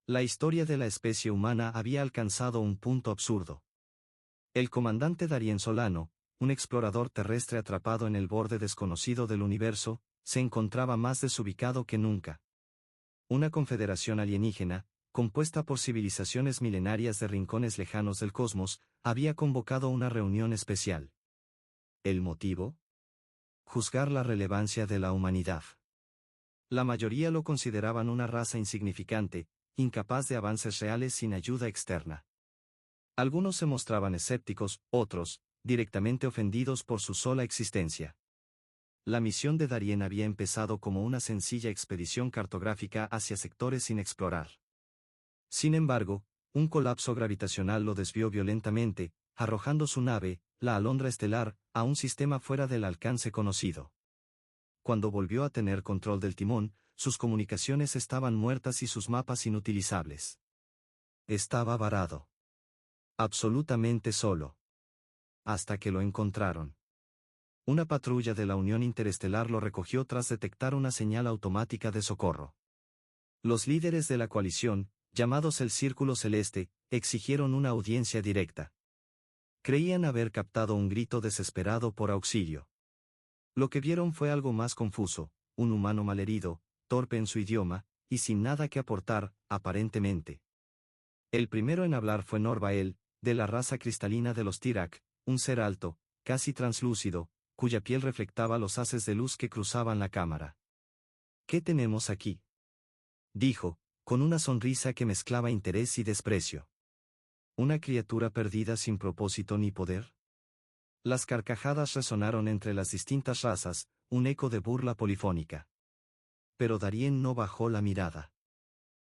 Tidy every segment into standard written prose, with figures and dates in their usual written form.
La historia de la especie humana había alcanzado un punto absurdo. El comandante Darien Solano, un explorador terrestre atrapado en el borde desconocido del universo, se encontraba más desubicado que nunca. Una confederación alienígena, compuesta por civilizaciones milenarias de rincones lejanos del cosmos, había convocado una reunión especial. ¿El motivo? Juzgar la relevancia de la humanidad. La mayoría lo consideraban una raza insignificante, incapaz de avances reales sin ayuda externa. Algunos se mostraban escépticos, otros, directamente ofendidos por su sola existencia. La misión de Darien había empezado como una sencilla expedición cartográfica hacia sectores sin explorar. Sin embargo, un colapso gravitacional lo desvió violentamente, arrojando su nave, la Alondra Estelar, a un sistema fuera del alcance conocido. Cuando volvió a tener control del timón, sus comunicaciones estaban muertas y sus mapas inutilizables. Estaba varado. Absolutamente solo. Hasta que lo encontraron. Una patrulla de la Unión Interestelar lo recogió tras detectar una señal automática de socorro. Los líderes de la coalición, llamados el Círculo Celeste, exigieron una audiencia directa. Creían haber captado un grito desesperado por auxilio. Lo que vieron fue algo más confuso, un humano malherido, torpe en su idioma, y sin nada que aportar, aparentemente. El primero en hablar fue Norvael, de la raza cristalina de los Tirak, un ser alto, casi translúcido, cuya piel reflectaba los haces de luz que cruzaban la cámara. ¿Qué tenemos aquí?, dijo, con una sonrisa que mezclaba interés y desprecio. ¿Una criatura perdida sin propósito ni poder? Las carcajadas resonaron entre las distintas razas, un eco de burla polifónica. Pero Darien no bajó la mirada.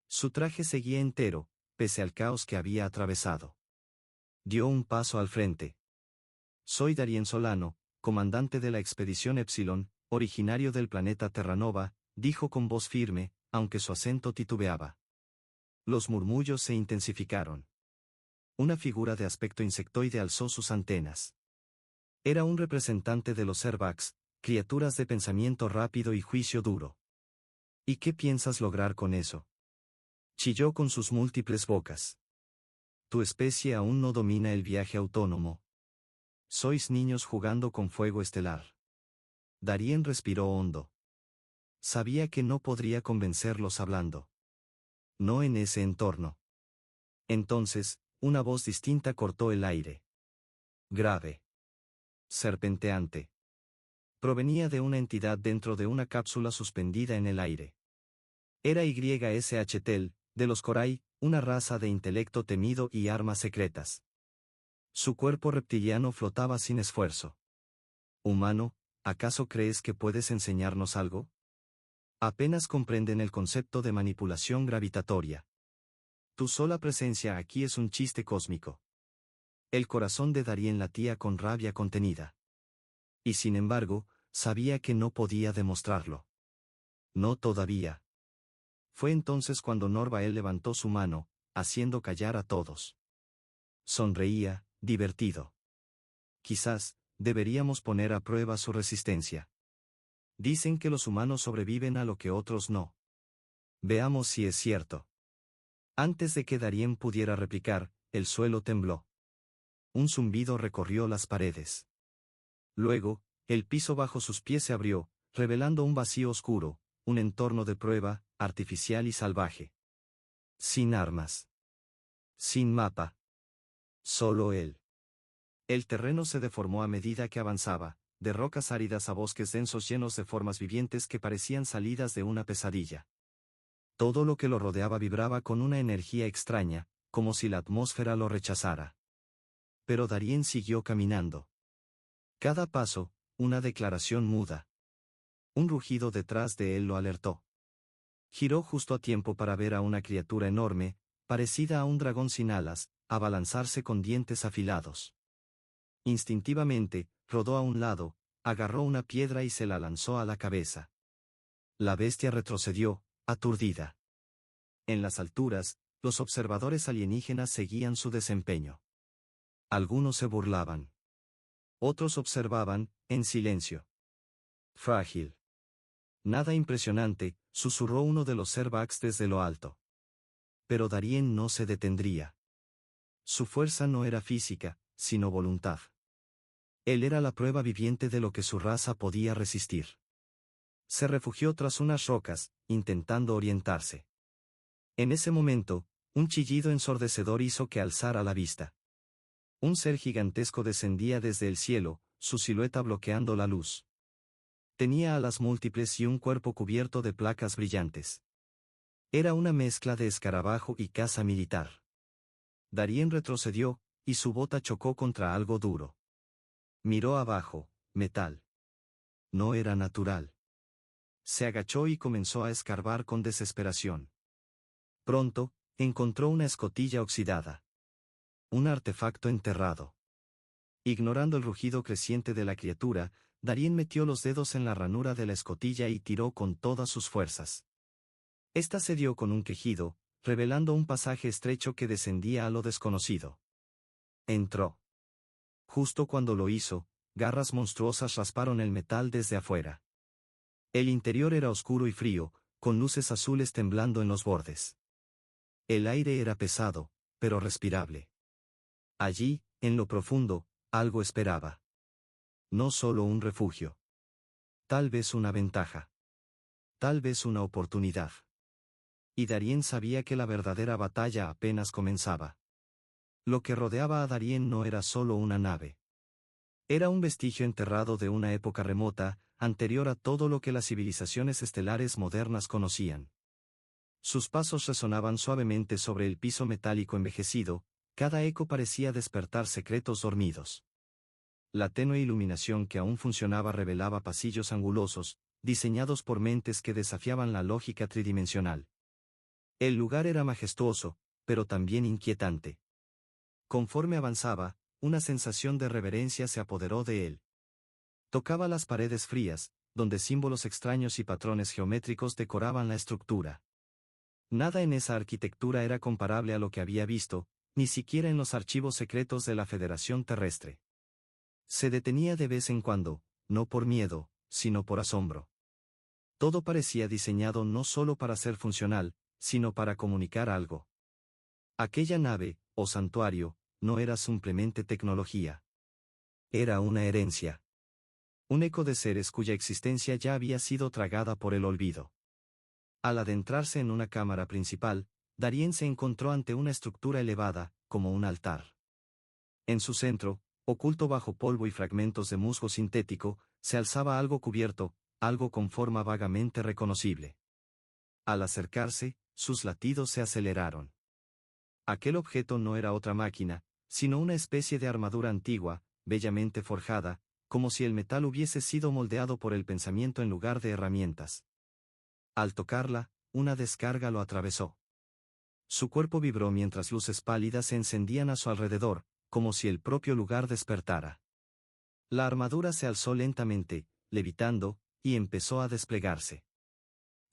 Su traje seguía entero, pese al caos que había atravesado. Dio un paso al frente. Soy Darien Solano, comandante de la expedición Epsilon, originario del planeta Terranova, dijo con voz firme, aunque su acento titubeaba. Los murmullos se intensificaron. Una figura de aspecto insectoide alzó sus antenas. Era un representante de los Servax, criaturas de pensamiento rápido y juicio duro. ¿Y qué piensas lograr con eso?, chilló con sus múltiples bocas. Tu especie aún no domina el viaje autónomo. Sois niños jugando con fuego estelar. Darien respiró hondo. Sabía que no podría convencerlos hablando. No en ese entorno. Entonces, una voz distinta cortó el aire. Grave. Serpenteante. Provenía de una entidad dentro de una cápsula suspendida en el aire. Era YSHTEL, de los Corai, una raza de intelecto temido y armas secretas. Su cuerpo reptiliano flotaba sin esfuerzo. Humano, ¿acaso crees que puedes enseñarnos algo? Apenas comprenden el concepto de manipulación gravitatoria. Tu sola presencia aquí es un chiste cósmico. El corazón de Darien latía con rabia contenida. Y sin embargo, sabía que no podía demostrarlo. No todavía. Fue entonces cuando Norvael levantó su mano, haciendo callar a todos. Sonreía, divertido. Quizás, deberíamos poner a prueba su resistencia. Dicen que los humanos sobreviven a lo que otros no. Veamos si es cierto. Antes de que Darien pudiera replicar, el suelo tembló. Un zumbido recorrió las paredes. Luego, el piso bajo sus pies se abrió, revelando un vacío oscuro, un entorno de prueba, artificial y salvaje. Sin armas. Sin mapa. Solo él. El terreno se deformó a medida que avanzaba, de rocas áridas a bosques densos llenos de formas vivientes que parecían salidas de una pesadilla. Todo lo que lo rodeaba vibraba con una energía extraña, como si la atmósfera lo rechazara. Pero Darien siguió caminando. Cada paso, una declaración muda. Un rugido detrás de él lo alertó. Giró justo a tiempo para ver a una criatura enorme, parecida a un dragón sin alas, abalanzarse con dientes afilados. Instintivamente, rodó a un lado, agarró una piedra y se la lanzó a la cabeza. La bestia retrocedió, aturdida. En las alturas, los observadores alienígenas seguían su desempeño. Algunos se burlaban. Otros observaban, en silencio. Frágil. Nada impresionante, susurró uno de los Servax desde lo alto. Pero Darien no se detendría. Su fuerza no era física, sino voluntad. Él era la prueba viviente de lo que su raza podía resistir. Se refugió tras unas rocas, intentando orientarse. En ese momento, un chillido ensordecedor hizo que alzara la vista. Un ser gigantesco descendía desde el cielo, su silueta bloqueando la luz. Tenía alas múltiples y un cuerpo cubierto de placas brillantes. Era una mezcla de escarabajo y caza militar. Darien retrocedió, y su bota chocó contra algo duro. Miró abajo, metal. No era natural. Se agachó y comenzó a escarbar con desesperación. Pronto, encontró una escotilla oxidada. Un artefacto enterrado. Ignorando el rugido creciente de la criatura, Darien metió los dedos en la ranura de la escotilla y tiró con todas sus fuerzas. Esta se dio con un quejido, revelando un pasaje estrecho que descendía a lo desconocido. Entró. Justo cuando lo hizo, garras monstruosas rasparon el metal desde afuera. El interior era oscuro y frío, con luces azules temblando en los bordes. El aire era pesado, pero respirable. Allí, en lo profundo, algo esperaba. No solo un refugio. Tal vez una ventaja. Tal vez una oportunidad. Y Darien sabía que la verdadera batalla apenas comenzaba. Lo que rodeaba a Darien no era solo una nave. Era un vestigio enterrado de una época remota, anterior a todo lo que las civilizaciones estelares modernas conocían. Sus pasos resonaban suavemente sobre el piso metálico envejecido, cada eco parecía despertar secretos dormidos. La tenue iluminación que aún funcionaba revelaba pasillos angulosos, diseñados por mentes que desafiaban la lógica tridimensional. El lugar era majestuoso, pero también inquietante. Conforme avanzaba, una sensación de reverencia se apoderó de él. Tocaba las paredes frías, donde símbolos extraños y patrones geométricos decoraban la estructura. Nada en esa arquitectura era comparable a lo que había visto, ni siquiera en los archivos secretos de la Federación Terrestre. Se detenía de vez en cuando, no por miedo, sino por asombro. Todo parecía diseñado no solo para ser funcional, sino para comunicar algo. Aquella nave, o santuario, no era simplemente tecnología. Era una herencia. Un eco de seres cuya existencia ya había sido tragada por el olvido. Al adentrarse en una cámara principal, Darien se encontró ante una estructura elevada, como un altar. En su centro, oculto bajo polvo y fragmentos de musgo sintético, se alzaba algo cubierto, algo con forma vagamente reconocible. Al acercarse, sus latidos se aceleraron. Aquel objeto no era otra máquina, sino una especie de armadura antigua, bellamente forjada, como si el metal hubiese sido moldeado por el pensamiento en lugar de herramientas. Al tocarla, una descarga lo atravesó. Su cuerpo vibró mientras luces pálidas se encendían a su alrededor, como si el propio lugar despertara. La armadura se alzó lentamente, levitando, y empezó a desplegarse.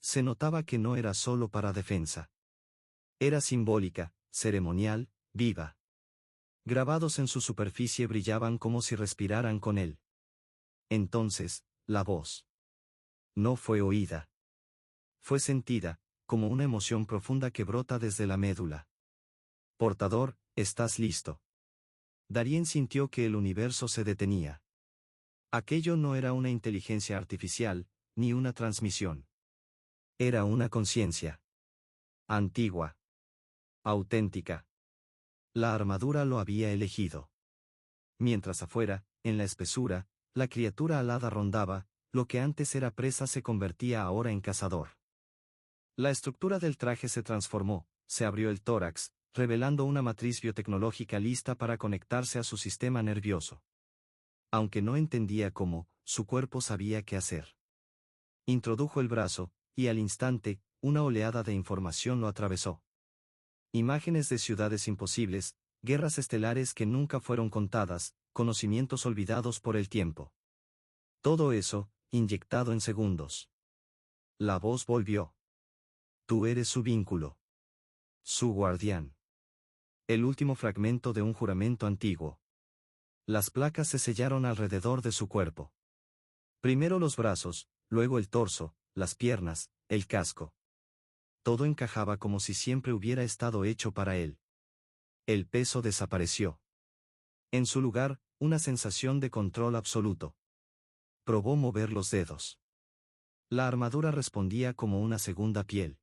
Se notaba que no era solo para defensa. Era simbólica, ceremonial, viva. Grabados en su superficie brillaban como si respiraran con él. Entonces, la voz. No fue oída. Fue sentida, como una emoción profunda que brota desde la médula. Portador, ¿estás listo? Darien sintió que el universo se detenía. Aquello no era una inteligencia artificial, ni una transmisión. Era una conciencia. Antigua. Auténtica. La armadura lo había elegido. Mientras afuera, en la espesura, la criatura alada rondaba, lo que antes era presa se convertía ahora en cazador. La estructura del traje se transformó, se abrió el tórax, revelando una matriz biotecnológica lista para conectarse a su sistema nervioso. Aunque no entendía cómo, su cuerpo sabía qué hacer. Introdujo el brazo, y al instante, una oleada de información lo atravesó. Imágenes de ciudades imposibles, guerras estelares que nunca fueron contadas, conocimientos olvidados por el tiempo. Todo eso, inyectado en segundos. La voz volvió. Tú eres su vínculo. Su guardián. El último fragmento de un juramento antiguo. Las placas se sellaron alrededor de su cuerpo. Primero los brazos, luego el torso, las piernas, el casco. Todo encajaba como si siempre hubiera estado hecho para él. El peso desapareció. En su lugar, una sensación de control absoluto. Probó mover los dedos. La armadura respondía como una segunda piel.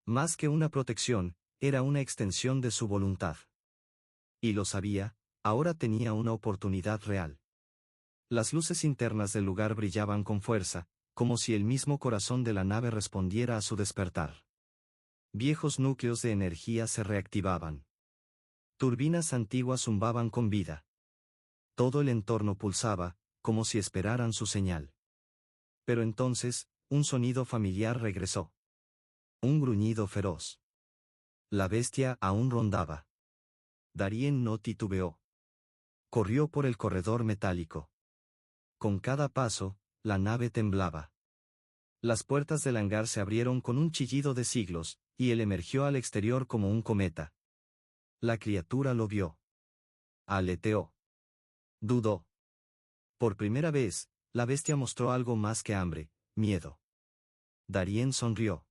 Más que una protección, era una extensión de su voluntad. Y lo sabía, ahora tenía una oportunidad real. Las luces internas del lugar brillaban con fuerza, como si el mismo corazón de la nave respondiera a su despertar. Viejos núcleos de energía se reactivaban. Turbinas antiguas zumbaban con vida. Todo el entorno pulsaba, como si esperaran su señal. Pero entonces, un sonido familiar regresó. Un gruñido feroz. La bestia aún rondaba. Darien no titubeó. Corrió por el corredor metálico. Con cada paso, la nave temblaba. Las puertas del hangar se abrieron con un chillido de siglos, y él emergió al exterior como un cometa. La criatura lo vio. Aleteó. Dudó. Por primera vez, la bestia mostró algo más que hambre, miedo. Darien sonrió.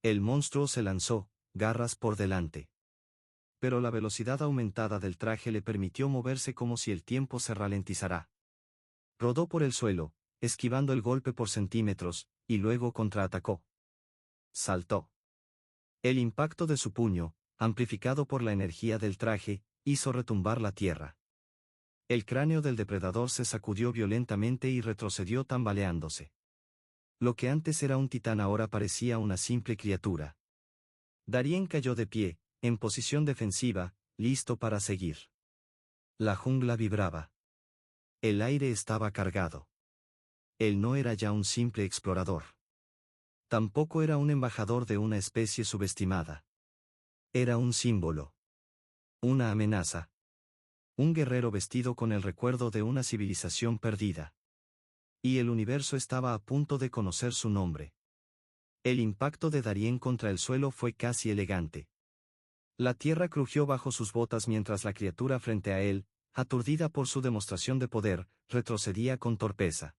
El monstruo se lanzó, garras por delante. Pero la velocidad aumentada del traje le permitió moverse como si el tiempo se ralentizara. Rodó por el suelo, esquivando el golpe por centímetros, y luego contraatacó. Saltó. El impacto de su puño, amplificado por la energía del traje, hizo retumbar la tierra. El cráneo del depredador se sacudió violentamente y retrocedió tambaleándose. Lo que antes era un titán ahora parecía una simple criatura. Darien cayó de pie, en posición defensiva, listo para seguir. La jungla vibraba. El aire estaba cargado. Él no era ya un simple explorador. Tampoco era un embajador de una especie subestimada. Era un símbolo. Una amenaza. Un guerrero vestido con el recuerdo de una civilización perdida. Y el universo estaba a punto de conocer su nombre. El impacto de Darien contra el suelo fue casi elegante. La tierra crujió bajo sus botas mientras la criatura frente a él, aturdida por su demostración de poder, retrocedía con torpeza.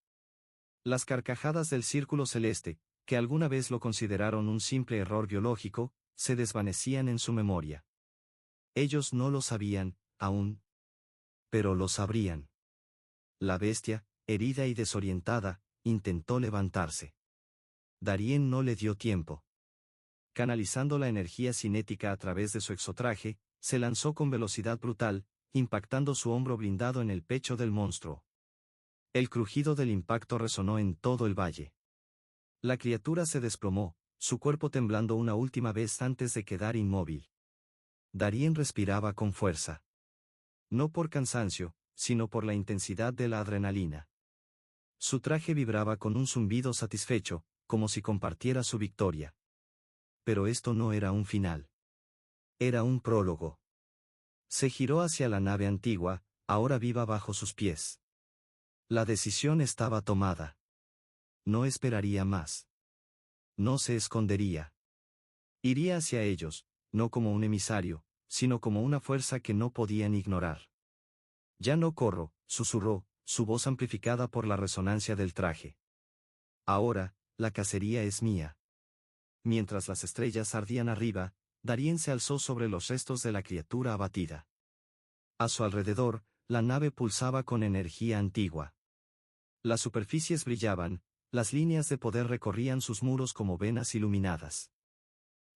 Las carcajadas del círculo celeste, que alguna vez lo consideraron un simple error biológico, se desvanecían en su memoria. Ellos no lo sabían, aún. Pero lo sabrían. La bestia, herida y desorientada, intentó levantarse. Darien no le dio tiempo. Canalizando la energía cinética a través de su exotraje, se lanzó con velocidad brutal, impactando su hombro blindado en el pecho del monstruo. El crujido del impacto resonó en todo el valle. La criatura se desplomó, su cuerpo temblando una última vez antes de quedar inmóvil. Darien respiraba con fuerza. No por cansancio, sino por la intensidad de la adrenalina. Su traje vibraba con un zumbido satisfecho, como si compartiera su victoria. Pero esto no era un final. Era un prólogo. Se giró hacia la nave antigua, ahora viva bajo sus pies. La decisión estaba tomada. No esperaría más. No se escondería. Iría hacia ellos, no como un emisario, sino como una fuerza que no podían ignorar. Ya no corro, susurró, su voz amplificada por la resonancia del traje. Ahora, la cacería es mía. Mientras las estrellas ardían arriba, Darien se alzó sobre los restos de la criatura abatida. A su alrededor, la nave pulsaba con energía antigua. Las superficies brillaban, las líneas de poder recorrían sus muros como venas iluminadas.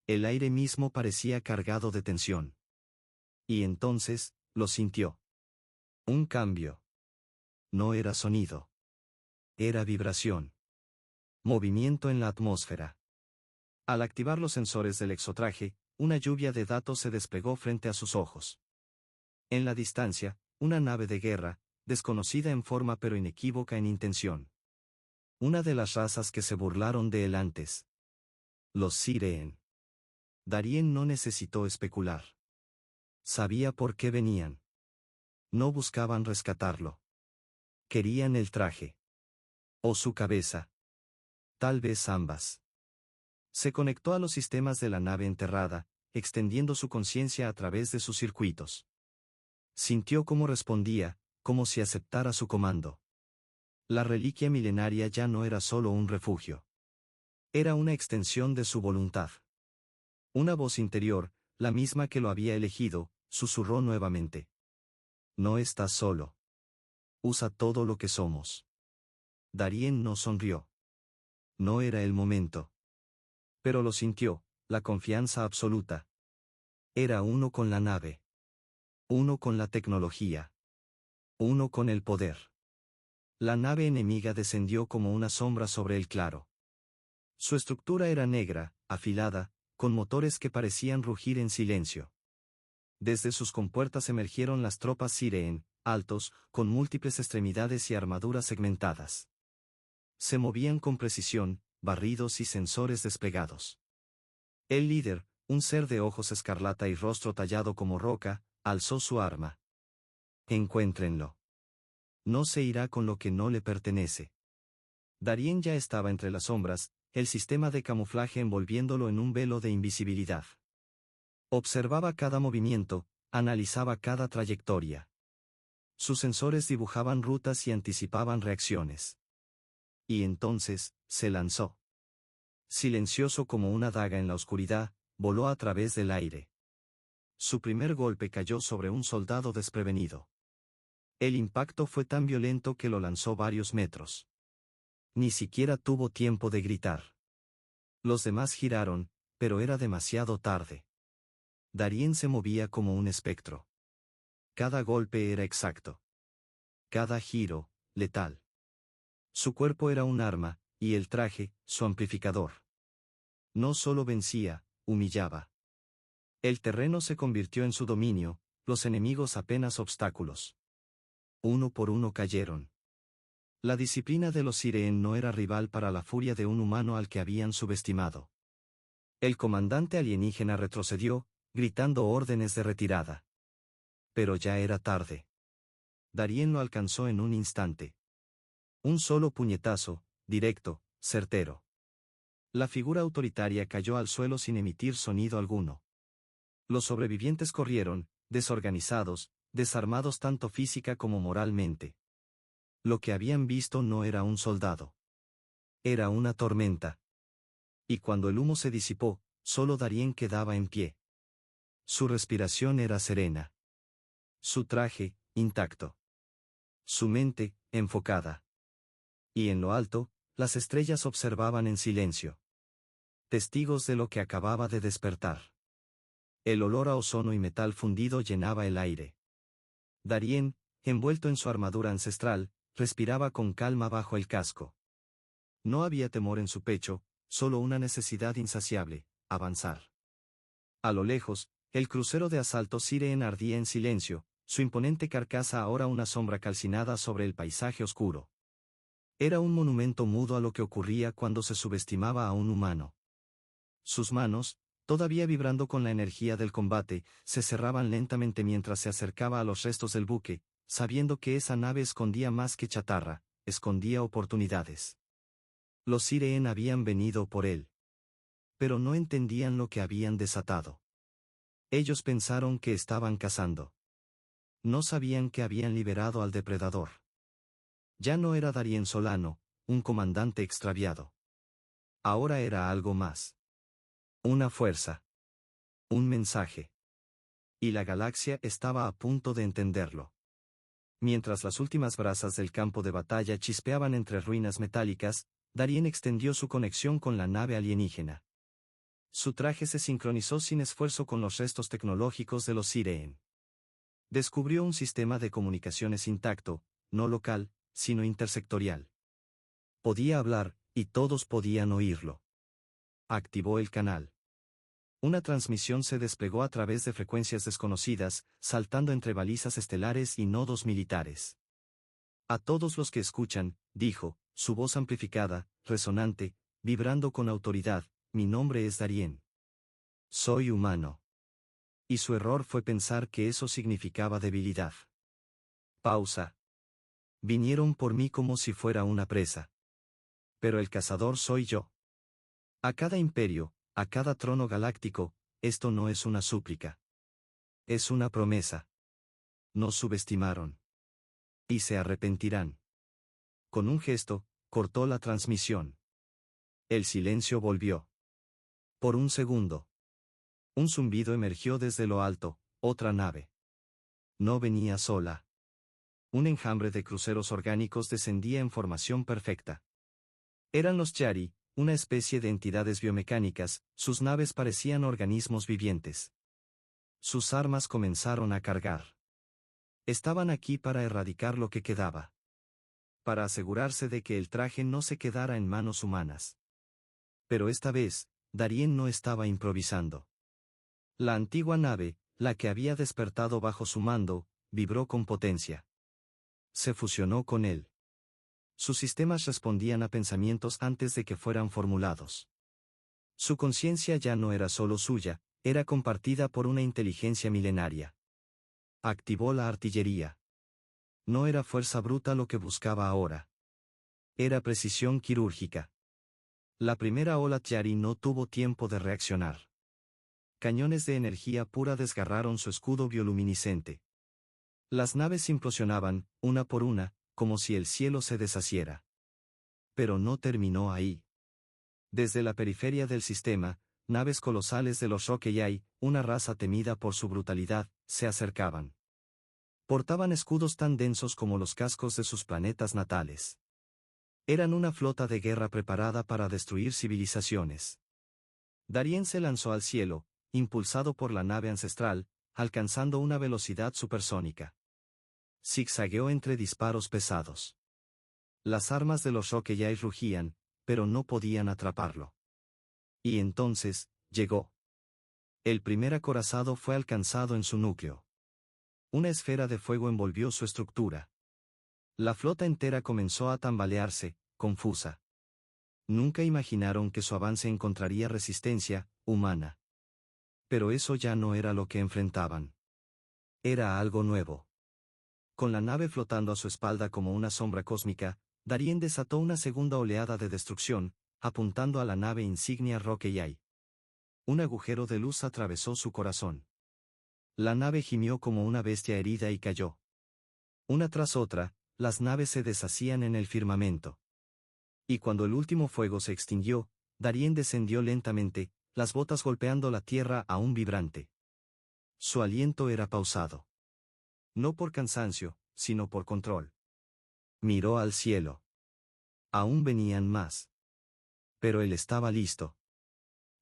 El aire mismo parecía cargado de tensión. Y entonces, lo sintió. Un cambio. No era sonido. Era vibración. Movimiento en la atmósfera. Al activar los sensores del exotraje, una lluvia de datos se desplegó frente a sus ojos. En la distancia, una nave de guerra, desconocida en forma pero inequívoca en intención. Una de las razas que se burlaron de él antes. Los Sireen. Darien no necesitó especular. Sabía por qué venían. No buscaban rescatarlo. Querían el traje. O su cabeza. Tal vez ambas. Se conectó a los sistemas de la nave enterrada, extendiendo su conciencia a través de sus circuitos. Sintió cómo respondía, como si aceptara su comando. La reliquia milenaria ya no era solo un refugio. Era una extensión de su voluntad. Una voz interior, la misma que lo había elegido, susurró nuevamente. No estás solo. Usa todo lo que somos. Darien no sonrió. No era el momento. Pero lo sintió, la confianza absoluta. Era uno con la nave. Uno con la tecnología. Uno con el poder. La nave enemiga descendió como una sombra sobre el claro. Su estructura era negra, afilada, con motores que parecían rugir en silencio. Desde sus compuertas emergieron las tropas Sireen, altos, con múltiples extremidades y armaduras segmentadas. Se movían con precisión, barridos y sensores desplegados. El líder, un ser de ojos escarlata y rostro tallado como roca, alzó su arma. Encuéntrenlo. No se irá con lo que no le pertenece. Darien ya estaba entre las sombras, el sistema de camuflaje envolviéndolo en un velo de invisibilidad. Observaba cada movimiento, analizaba cada trayectoria. Sus sensores dibujaban rutas y anticipaban reacciones. Y entonces, se lanzó. Silencioso como una daga en la oscuridad, voló a través del aire. Su primer golpe cayó sobre un soldado desprevenido. El impacto fue tan violento que lo lanzó varios metros. Ni siquiera tuvo tiempo de gritar. Los demás giraron, pero era demasiado tarde. Darien se movía como un espectro. Cada golpe era exacto. Cada giro, letal. Su cuerpo era un arma, y el traje, su amplificador. No solo vencía, humillaba. El terreno se convirtió en su dominio, los enemigos apenas obstáculos. Uno por uno cayeron. La disciplina de los Sireen no era rival para la furia de un humano al que habían subestimado. El comandante alienígena retrocedió, gritando órdenes de retirada. Pero ya era tarde. Darien lo alcanzó en un instante. Un solo puñetazo, directo, certero. La figura autoritaria cayó al suelo sin emitir sonido alguno. Los sobrevivientes corrieron, desorganizados, desarmados tanto física como moralmente. Lo que habían visto no era un soldado. Era una tormenta. Y cuando el humo se disipó, solo Darien quedaba en pie. Su respiración era serena. Su traje, intacto. Su mente, enfocada. Y en lo alto, las estrellas observaban en silencio. Testigos de lo que acababa de despertar. El olor a ozono y metal fundido llenaba el aire. Darien, envuelto en su armadura ancestral, respiraba con calma bajo el casco. No había temor en su pecho, solo una necesidad insaciable, avanzar. A lo lejos, el crucero de asalto Sireen ardía en silencio, su imponente carcasa ahora una sombra calcinada sobre el paisaje oscuro. Era un monumento mudo a lo que ocurría cuando se subestimaba a un humano. Sus manos, todavía vibrando con la energía del combate, se cerraban lentamente mientras se acercaba a los restos del buque, sabiendo que esa nave escondía más que chatarra, escondía oportunidades. Los Sireen habían venido por él. Pero no entendían lo que habían desatado. Ellos pensaron que estaban cazando. No sabían que habían liberado al depredador. Ya no era Darien Solano, un comandante extraviado. Ahora era algo más. Una fuerza. Un mensaje. Y la galaxia estaba a punto de entenderlo. Mientras las últimas brasas del campo de batalla chispeaban entre ruinas metálicas, Darien extendió su conexión con la nave alienígena. Su traje se sincronizó sin esfuerzo con los restos tecnológicos de los Sireen. Descubrió un sistema de comunicaciones intacto, no local, sino intersectorial. Podía hablar, y todos podían oírlo. Activó el canal. Una transmisión se desplegó a través de frecuencias desconocidas, saltando entre balizas estelares y nodos militares. A todos los que escuchan, dijo, su voz amplificada, resonante, vibrando con autoridad, mi nombre es Darien. Soy humano. Y su error fue pensar que eso significaba debilidad. Pausa. Vinieron por mí como si fuera una presa. Pero el cazador soy yo. A cada imperio, a cada trono galáctico, esto no es una súplica. Es una promesa. Nos subestimaron. Y se arrepentirán. Con un gesto, cortó la transmisión. El silencio volvió. Por un segundo. Un zumbido emergió desde lo alto, otra nave. No venía sola. Un enjambre de cruceros orgánicos descendía en formación perfecta. Eran los Chari, una especie de entidades biomecánicas, sus naves parecían organismos vivientes. Sus armas comenzaron a cargar. Estaban aquí para erradicar lo que quedaba. Para asegurarse de que el traje no se quedara en manos humanas. Pero esta vez, Darien no estaba improvisando. La antigua nave, la que había despertado bajo su mando, vibró con potencia. Se fusionó con él. Sus sistemas respondían a pensamientos antes de que fueran formulados. Su conciencia ya no era solo suya, era compartida por una inteligencia milenaria. Activó la artillería. No era fuerza bruta lo que buscaba ahora. Era precisión quirúrgica. La primera ola Chari no tuvo tiempo de reaccionar. Cañones de energía pura desgarraron su escudo bioluminiscente. Las naves implosionaban, una por una, como si el cielo se deshaciera. Pero no terminó ahí. Desde la periferia del sistema, naves colosales de los Rokeyai, una raza temida por su brutalidad, se acercaban. Portaban escudos tan densos como los cascos de sus planetas natales. Eran una flota de guerra preparada para destruir civilizaciones. Darien se lanzó al cielo, impulsado por la nave ancestral, alcanzando una velocidad supersónica. Zigzagueó entre disparos pesados. Las armas de los Rokeyai rugían, pero no podían atraparlo. Y entonces, llegó. El primer acorazado fue alcanzado en su núcleo. Una esfera de fuego envolvió su estructura. La flota entera comenzó a tambalearse, confusa. Nunca imaginaron que su avance encontraría resistencia humana. Pero eso ya no era lo que enfrentaban. Era algo nuevo. Con la nave flotando a su espalda como una sombra cósmica, Darien desató una segunda oleada de destrucción, apuntando a la nave insignia Rokeyai. Un agujero de luz atravesó su corazón. La nave gimió como una bestia herida y cayó. Una tras otra, las naves se deshacían en el firmamento. Y cuando el último fuego se extinguió, Darien descendió lentamente, las botas golpeando la tierra aún vibrante. Su aliento era pausado. No por cansancio, sino por control. Miró al cielo. Aún venían más. Pero él estaba listo.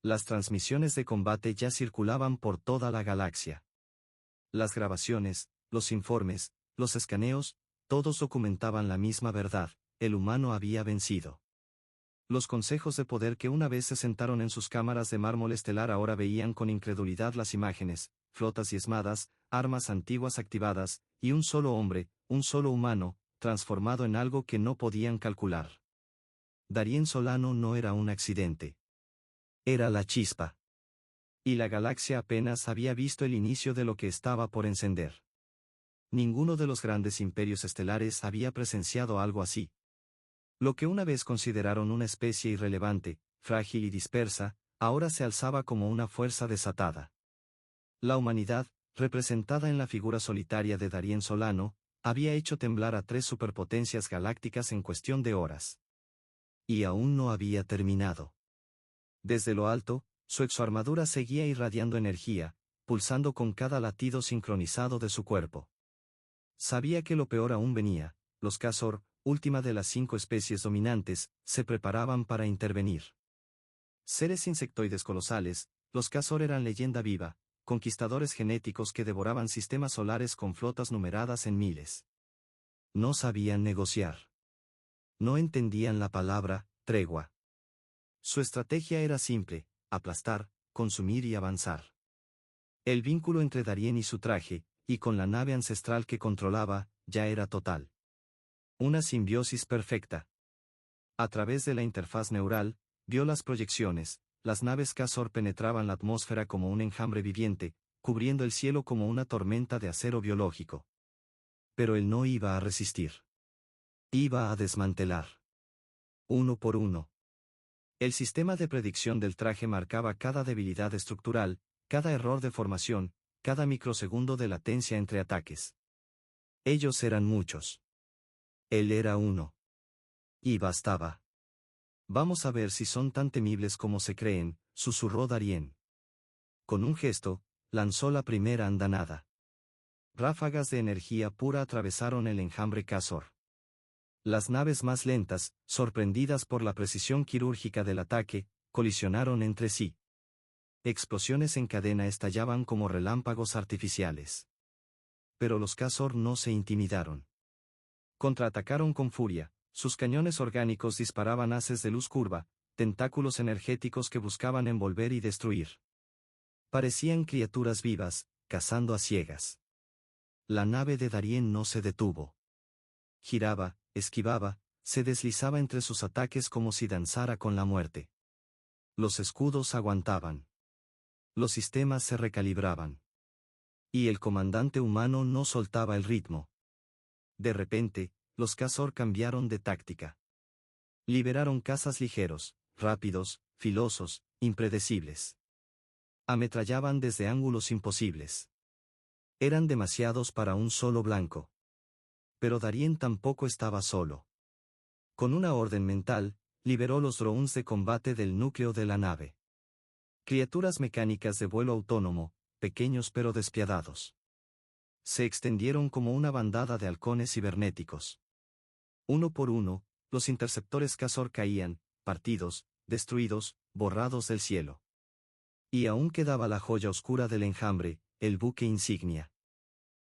Las transmisiones de combate ya circulaban por toda la galaxia. Las grabaciones, los informes, los escaneos, todos documentaban la misma verdad: el humano había vencido. Los consejos de poder que una vez se sentaron en sus cámaras de mármol estelar ahora veían con incredulidad las imágenes, flotas diezmadas, armas antiguas activadas, y un solo hombre, un solo humano, transformado en algo que no podían calcular. Darien Solano no era un accidente. Era la chispa. Y la galaxia apenas había visto el inicio de lo que estaba por encender. Ninguno de los grandes imperios estelares había presenciado algo así. Lo que una vez consideraron una especie irrelevante, frágil y dispersa, ahora se alzaba como una fuerza desatada. La humanidad, representada en la figura solitaria de Darien Solano, había hecho temblar a 3 superpotencias galácticas en cuestión de horas. Y aún no había terminado. Desde lo alto, su exoarmadura seguía irradiando energía, pulsando con cada latido sincronizado de su cuerpo. Sabía que lo peor aún venía: los Khazor, última de las 5 especies dominantes, se preparaban para intervenir. Seres insectoides colosales, los Khazor eran leyenda viva, conquistadores genéticos que devoraban sistemas solares con flotas numeradas en miles. No sabían negociar. No entendían la palabra tregua. Su estrategia era simple: aplastar, consumir y avanzar. El vínculo entre Darien y su traje, y con la nave ancestral que controlaba, ya era total. Una simbiosis perfecta. A través de la interfaz neural, vio las proyecciones: las naves Khazor penetraban la atmósfera como un enjambre viviente, cubriendo el cielo como una tormenta de acero biológico. Pero él no iba a resistir. Iba a desmantelar. Uno por uno. El sistema de predicción del traje marcaba cada debilidad estructural, cada error de formación, cada microsegundo de latencia entre ataques. Ellos eran muchos. Él era uno. Y bastaba. Vamos a ver si son tan temibles como se creen, susurró Darien. Con un gesto, lanzó la primera andanada. Ráfagas de energía pura atravesaron el enjambre Kazor. Las naves más lentas, sorprendidas por la precisión quirúrgica del ataque, colisionaron entre sí. Explosiones en cadena estallaban como relámpagos artificiales. Pero los Kazor no se intimidaron. Contraatacaron con furia, sus cañones orgánicos disparaban haces de luz curva, tentáculos energéticos que buscaban envolver y destruir. Parecían criaturas vivas, cazando a ciegas. La nave de Darien no se detuvo. Giraba, esquivaba, se deslizaba entre sus ataques como si danzara con la muerte. Los escudos aguantaban. Los sistemas se recalibraban. Y el comandante humano no soltaba el ritmo. De repente, los Kazor cambiaron de táctica. Liberaron cazas ligeros, rápidos, filosos, impredecibles. Ametrallaban desde ángulos imposibles. Eran demasiados para un solo blanco. Pero Darien tampoco estaba solo. Con una orden mental, liberó los drones de combate del núcleo de la nave. Criaturas mecánicas de vuelo autónomo, pequeños pero despiadados. Se extendieron como una bandada de halcones cibernéticos. Uno por uno, los interceptores Kazor caían, partidos, destruidos, borrados del cielo. Y aún quedaba la joya oscura del enjambre, el buque insignia.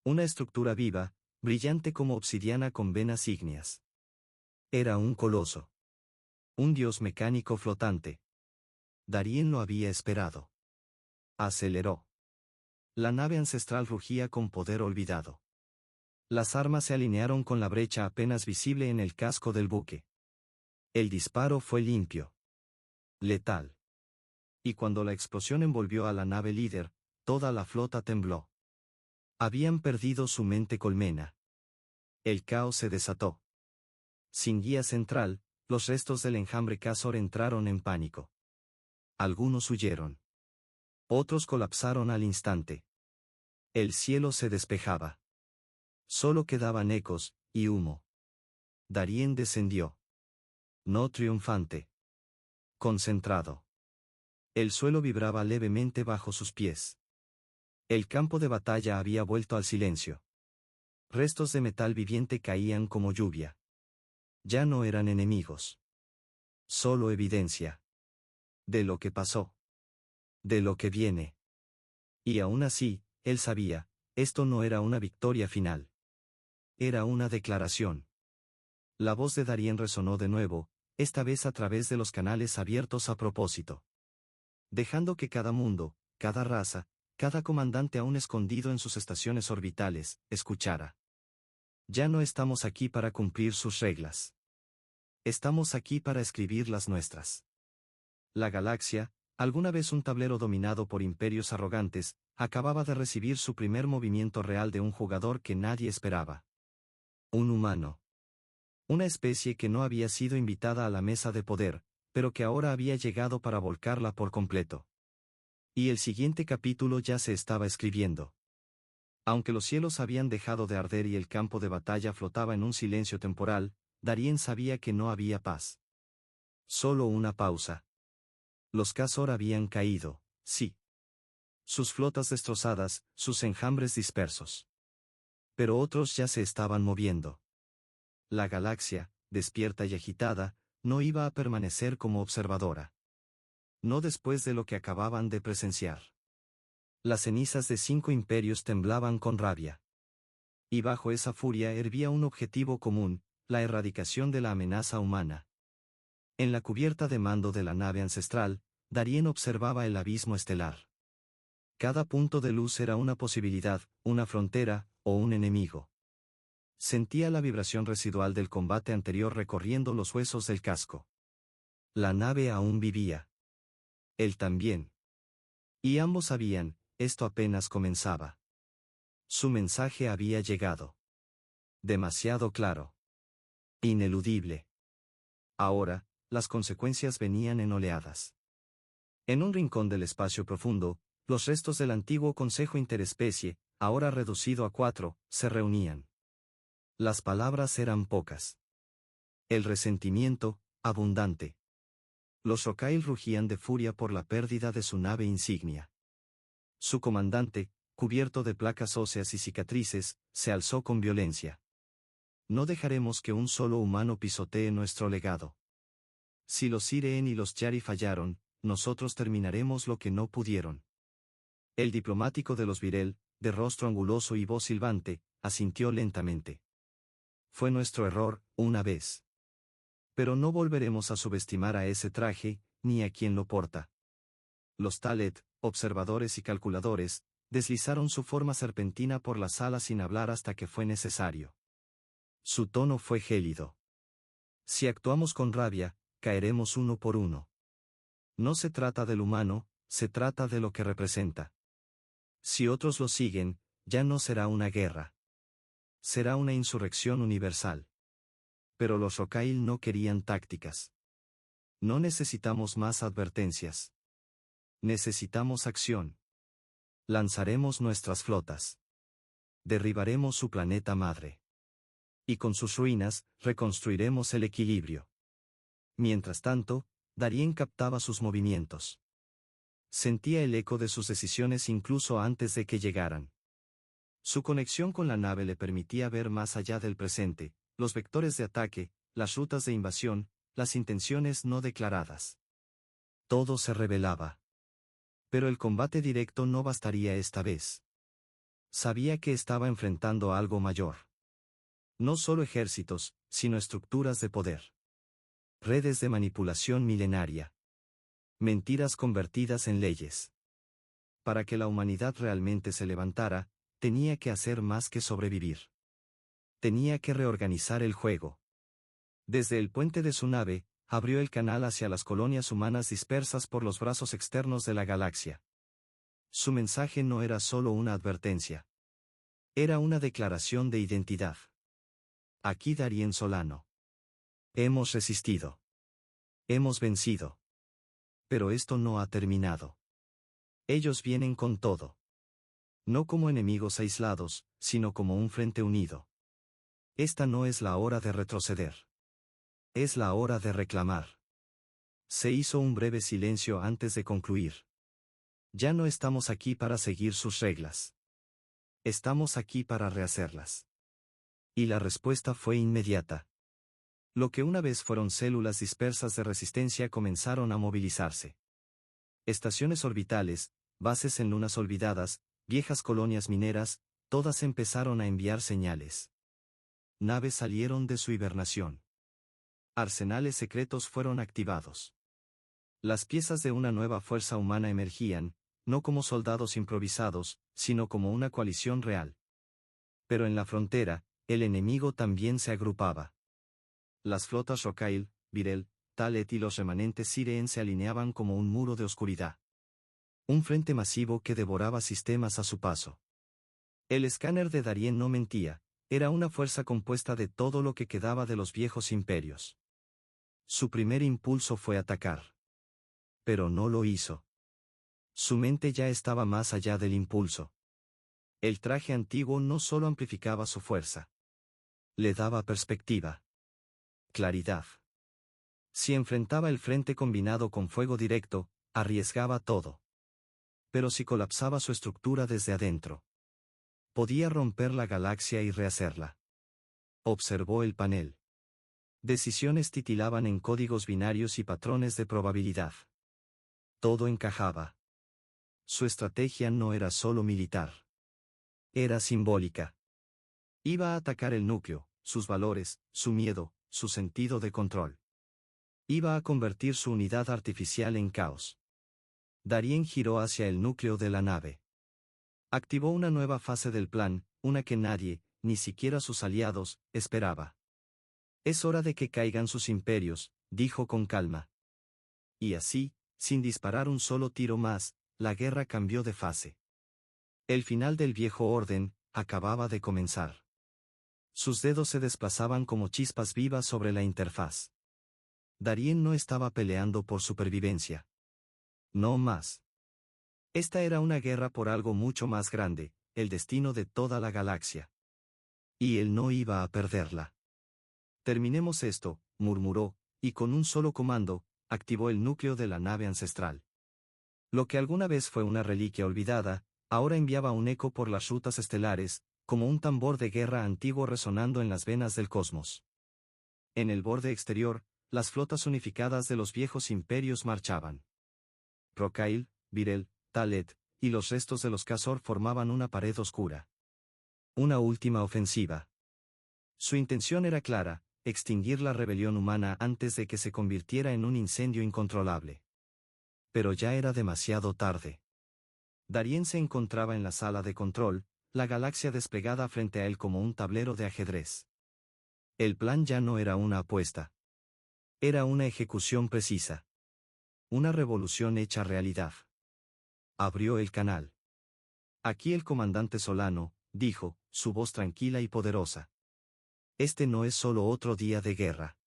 Una estructura viva, brillante como obsidiana con venas ígneas. Era un coloso. Un dios mecánico flotante. Darien lo había esperado. Aceleró. La nave ancestral rugía con poder olvidado. Las armas se alinearon con la brecha apenas visible en el casco del buque. El disparo fue limpio. Letal. Y cuando la explosión envolvió a la nave líder, toda la flota tembló. Habían perdido su mente colmena. El caos se desató. Sin guía central, los restos del enjambre Kazor entraron en pánico. Algunos huyeron. Otros colapsaron al instante. El cielo se despejaba. Solo quedaban ecos, y humo. Darien descendió. No triunfante. Concentrado. El suelo vibraba levemente bajo sus pies. El campo de batalla había vuelto al silencio. Restos de metal viviente caían como lluvia. Ya no eran enemigos. Solo evidencia. De lo que pasó. De lo que viene. Y aún así, él sabía, esto no era una victoria final. Era una declaración. La voz de Darien resonó de nuevo, esta vez a través de los canales abiertos a propósito. Dejando que cada mundo, cada raza, cada comandante aún escondido en sus estaciones orbitales, escuchara. Ya no estamos aquí para cumplir sus reglas. Estamos aquí para escribir las nuestras. La galaxia, alguna vez un tablero dominado por imperios arrogantes, acababa de recibir su primer movimiento real de un jugador que nadie esperaba. Un humano. Una especie que no había sido invitada a la mesa de poder, pero que ahora había llegado para volcarla por completo. Y el siguiente capítulo ya se estaba escribiendo. Aunque los cielos habían dejado de arder y el campo de batalla flotaba en un silencio temporal, Darien sabía que no había paz. Solo una pausa. Los Kazor habían caído, sí. Sus flotas destrozadas, sus enjambres dispersos. Pero otros ya se estaban moviendo. La galaxia, despierta y agitada, no iba a permanecer como observadora. No después de lo que acababan de presenciar. Las cenizas de 5 imperios temblaban con rabia. Y bajo esa furia hervía un objetivo común, la erradicación de la amenaza humana. En la cubierta de mando de la nave ancestral, Darien observaba el abismo estelar. Cada punto de luz era una posibilidad, una frontera, o un enemigo. Sentía la vibración residual del combate anterior recorriendo los huesos del casco. La nave aún vivía. Él también. Y ambos sabían, esto apenas comenzaba. Su mensaje había llegado. Demasiado claro. Ineludible. Ahora, las consecuencias venían en oleadas. En un rincón del espacio profundo, los restos del antiguo Consejo Interespecie, ahora reducido a 4, se reunían. Las palabras eran pocas. El resentimiento, abundante. Los Rocail rugían de furia por la pérdida de su nave insignia. Su comandante, cubierto de placas óseas y cicatrices, se alzó con violencia. No dejaremos que un solo humano pisotee nuestro legado. Si los Sireen y los Yari fallaron, nosotros terminaremos lo que no pudieron. El diplomático de los Virel, de rostro anguloso y voz silbante, asintió lentamente. Fue nuestro error, una vez. Pero no volveremos a subestimar a ese traje, ni a quien lo porta. Los Talet, observadores y calculadores, deslizaron su forma serpentina por la sala sin hablar hasta que fue necesario. Su tono fue gélido. Si actuamos con rabia, caeremos uno por uno. No se trata del humano, se trata de lo que representa. Si otros lo siguen, ya no será una guerra. Será una insurrección universal. Pero los Rocail no querían tácticas. No necesitamos más advertencias. Necesitamos acción. Lanzaremos nuestras flotas. Derribaremos su planeta madre. Y con sus ruinas, reconstruiremos el equilibrio. Mientras tanto, Darien captaba sus movimientos. Sentía el eco de sus decisiones incluso antes de que llegaran. Su conexión con la nave le permitía ver más allá del presente, los vectores de ataque, las rutas de invasión, las intenciones no declaradas. Todo se revelaba. Pero el combate directo no bastaría esta vez. Sabía que estaba enfrentando algo mayor. No solo ejércitos, sino estructuras de poder. Redes de manipulación milenaria. Mentiras convertidas en leyes. Para que la humanidad realmente se levantara, tenía que hacer más que sobrevivir. Tenía que reorganizar el juego. Desde el puente de su nave, abrió el canal hacia las colonias humanas dispersas por los brazos externos de la galaxia. Su mensaje no era solo una advertencia. Era una declaración de identidad. Aquí Darien Solano. Hemos resistido. Hemos vencido. Pero esto no ha terminado. Ellos vienen con todo. No como enemigos aislados, sino como un frente unido. Esta no es la hora de retroceder. Es la hora de reclamar. Se hizo un breve silencio antes de concluir. Ya no estamos aquí para seguir sus reglas. Estamos aquí para rehacerlas. Y la respuesta fue inmediata. Lo que una vez fueron células dispersas de resistencia comenzaron a movilizarse. Estaciones orbitales, bases en lunas olvidadas, viejas colonias mineras, todas empezaron a enviar señales. Naves salieron de su hibernación. Arsenales secretos fueron activados. Las piezas de una nueva fuerza humana emergían, no como soldados improvisados, sino como una coalición real. Pero en la frontera, el enemigo también se agrupaba. Las flotas Rocail, Virel, Talet y los remanentes Sireen se alineaban como un muro de oscuridad. Un frente masivo que devoraba sistemas a su paso. El escáner de Darien no mentía, era una fuerza compuesta de todo lo que quedaba de los viejos imperios. Su primer impulso fue atacar. Pero no lo hizo. Su mente ya estaba más allá del impulso. El traje antiguo no solo amplificaba su fuerza. Le daba perspectiva. Claridad. Si enfrentaba el frente combinado con fuego directo, arriesgaba todo. Pero si colapsaba su estructura desde adentro, podía romper la galaxia y rehacerla. Observó el panel. Decisiones titilaban en códigos binarios y patrones de probabilidad. Todo encajaba. Su estrategia no era solo militar. Era simbólica. Iba a atacar el núcleo, sus valores, su miedo, su sentido de control. Iba a convertir su unidad artificial en caos. Darien giró hacia el núcleo de la nave. Activó una nueva fase del plan, una que nadie, ni siquiera sus aliados, esperaba. Es hora de que caigan sus imperios, dijo con calma. Y así, sin disparar un solo tiro más, la guerra cambió de fase. El final del viejo orden acababa de comenzar. Sus dedos se desplazaban como chispas vivas sobre la interfaz. Darien no estaba peleando por supervivencia. No más. Esta era una guerra por algo mucho más grande, el destino de toda la galaxia. Y él no iba a perderla. Terminemos esto, murmuró, y con un solo comando, activó el núcleo de la nave ancestral. Lo que alguna vez fue una reliquia olvidada, ahora enviaba un eco por las rutas estelares, como un tambor de guerra antiguo resonando en las venas del cosmos. En el borde exterior, las flotas unificadas de los viejos imperios marchaban. Rocail, Virel, Talet, y los restos de los Khazor formaban una pared oscura. Una última ofensiva. Su intención era clara: extinguir la rebelión humana antes de que se convirtiera en un incendio incontrolable. Pero ya era demasiado tarde. Darien se encontraba en la sala de control, la galaxia desplegada frente a él como un tablero de ajedrez. El plan ya no era una apuesta. Era una ejecución precisa. Una revolución hecha realidad. Abrió el canal. Aquí el comandante Solano, dijo, su voz tranquila y poderosa. Este no es solo otro día de guerra.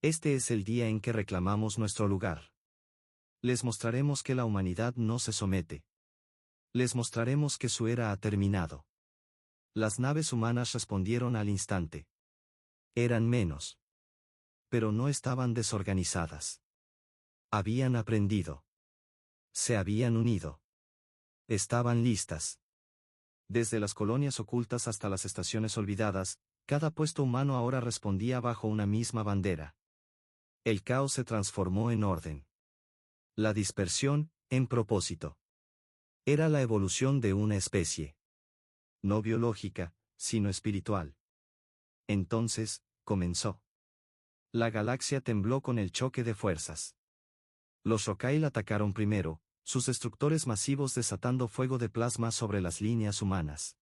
Este es el día en que reclamamos nuestro lugar. Les mostraremos que la humanidad no se somete. Les mostraremos que su era ha terminado. Las naves humanas respondieron al instante. Eran menos. Pero no estaban desorganizadas. Habían aprendido. Se habían unido. Estaban listas. Desde las colonias ocultas hasta las estaciones olvidadas, cada puesto humano ahora respondía bajo una misma bandera. El caos se transformó en orden. La dispersión, en propósito. Era la evolución de una especie. No biológica, sino espiritual. Entonces, comenzó. La galaxia tembló con el choque de fuerzas. Los Rocail atacaron primero, sus destructores masivos desatando fuego de plasma sobre las líneas humanas.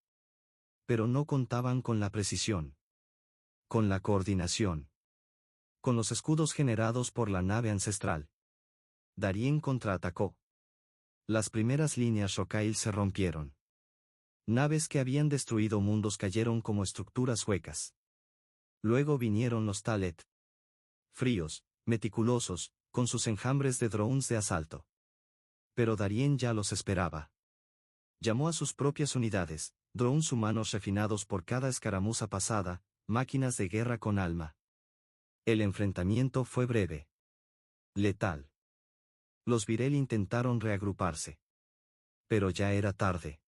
Pero no contaban con la precisión. Con la coordinación. Con los escudos generados por la nave ancestral. Darien contraatacó. Las primeras líneas Rocail se rompieron. Naves que habían destruido mundos cayeron como estructuras huecas. Luego vinieron los Talet. Fríos, meticulosos, con sus enjambres de drones de asalto. Pero Darien ya los esperaba. Llamó a sus propias unidades, drones humanos refinados por cada escaramuza pasada, máquinas de guerra con alma. El enfrentamiento fue breve. Letal. Los Virel intentaron reagruparse. Pero ya era tarde.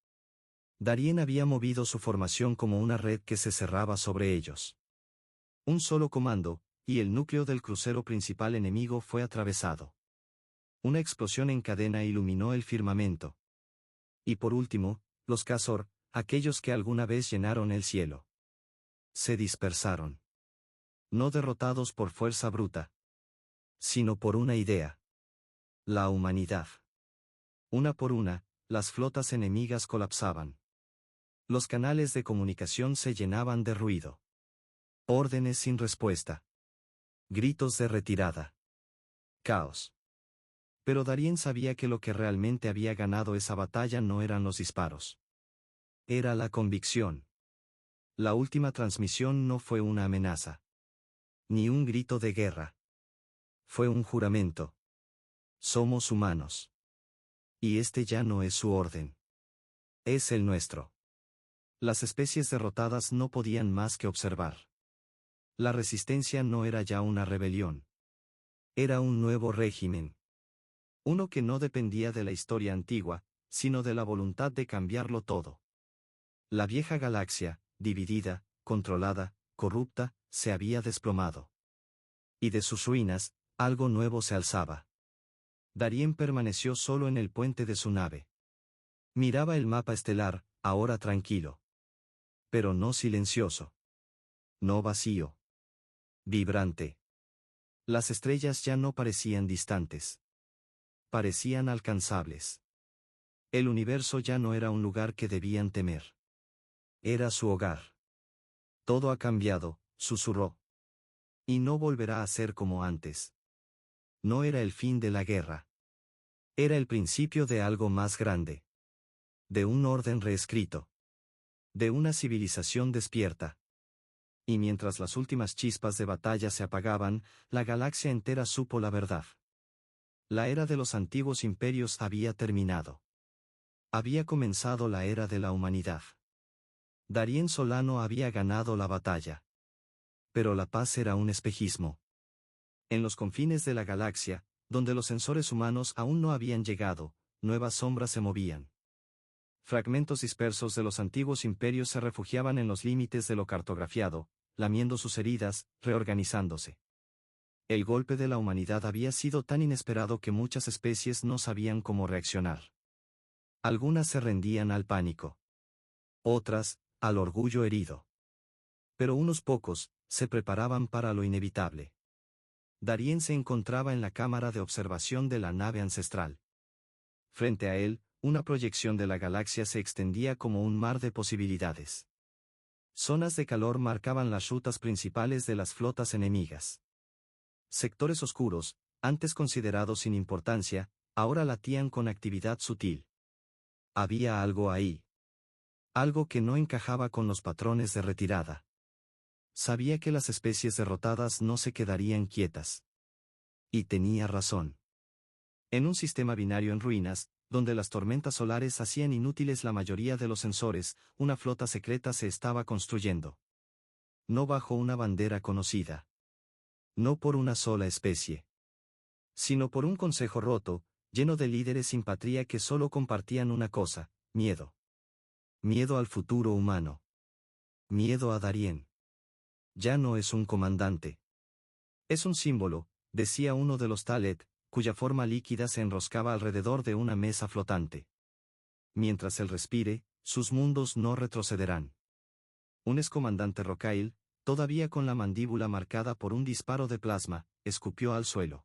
Darien había movido su formación como una red que se cerraba sobre ellos. Un solo comando, y el núcleo del crucero principal enemigo fue atravesado. Una explosión en cadena iluminó el firmamento. Y por último, los Khazor, aquellos que alguna vez llenaron el cielo. Se dispersaron. No derrotados por fuerza bruta, sino por una idea. La humanidad. Una por una, las flotas enemigas colapsaban. Los canales de comunicación se llenaban de ruido. Órdenes sin respuesta. Gritos de retirada. Caos. Pero Darien sabía que lo que realmente había ganado esa batalla no eran los disparos. Era la convicción. La última transmisión no fue una amenaza. Ni un grito de guerra. Fue un juramento. Somos humanos. Y este ya no es su orden. Es el nuestro. Las especies derrotadas no podían más que observar. La resistencia no era ya una rebelión. Era un nuevo régimen. Uno que no dependía de la historia antigua, sino de la voluntad de cambiarlo todo. La vieja galaxia, dividida, controlada, corrupta, se había desplomado. Y de sus ruinas, algo nuevo se alzaba. Darien permaneció solo en el puente de su nave. Miraba el mapa estelar, ahora tranquilo. Pero no silencioso. No vacío. Vibrante. Las estrellas ya no parecían distantes. Parecían alcanzables. El universo ya no era un lugar que debían temer. Era su hogar. Todo ha cambiado, susurró. Y no volverá a ser como antes. No era el fin de la guerra. Era el principio de algo más grande. De un orden reescrito. De una civilización despierta. Y mientras las últimas chispas de batalla se apagaban, la galaxia entera supo la verdad. La era de los antiguos imperios había terminado. Había comenzado la era de la humanidad. Darien Solano había ganado la batalla. Pero la paz era un espejismo. En los confines de la galaxia, donde los sensores humanos aún no habían llegado, nuevas sombras se movían. Fragmentos dispersos de los antiguos imperios se refugiaban en los límites de lo cartografiado, lamiendo sus heridas, reorganizándose. El golpe de la humanidad había sido tan inesperado que muchas especies no sabían cómo reaccionar. Algunas se rendían al pánico. Otras, al orgullo herido. Pero unos pocos, se preparaban para lo inevitable. Darien se encontraba en la cámara de observación de la nave ancestral. Frente a él, una proyección de la galaxia se extendía como un mar de posibilidades. Zonas de calor marcaban las rutas principales de las flotas enemigas. Sectores oscuros, antes considerados sin importancia, ahora latían con actividad sutil. Había algo ahí. Algo que no encajaba con los patrones de retirada. Sabía que las especies derrotadas no se quedarían quietas. Y tenía razón. En un sistema binario en ruinas, donde las tormentas solares hacían inútiles la mayoría de los sensores, una flota secreta se estaba construyendo. No bajo una bandera conocida. No por una sola especie. Sino por un consejo roto, lleno de líderes sin patria que solo compartían una cosa: miedo. Miedo al futuro humano. Miedo a Darien. Ya no es un comandante. Es un símbolo, decía uno de los Talet, cuya forma líquida se enroscaba alrededor de una mesa flotante. Mientras él respire, sus mundos no retrocederán. Un excomandante Rocail, todavía con la mandíbula marcada por un disparo de plasma, escupió al suelo.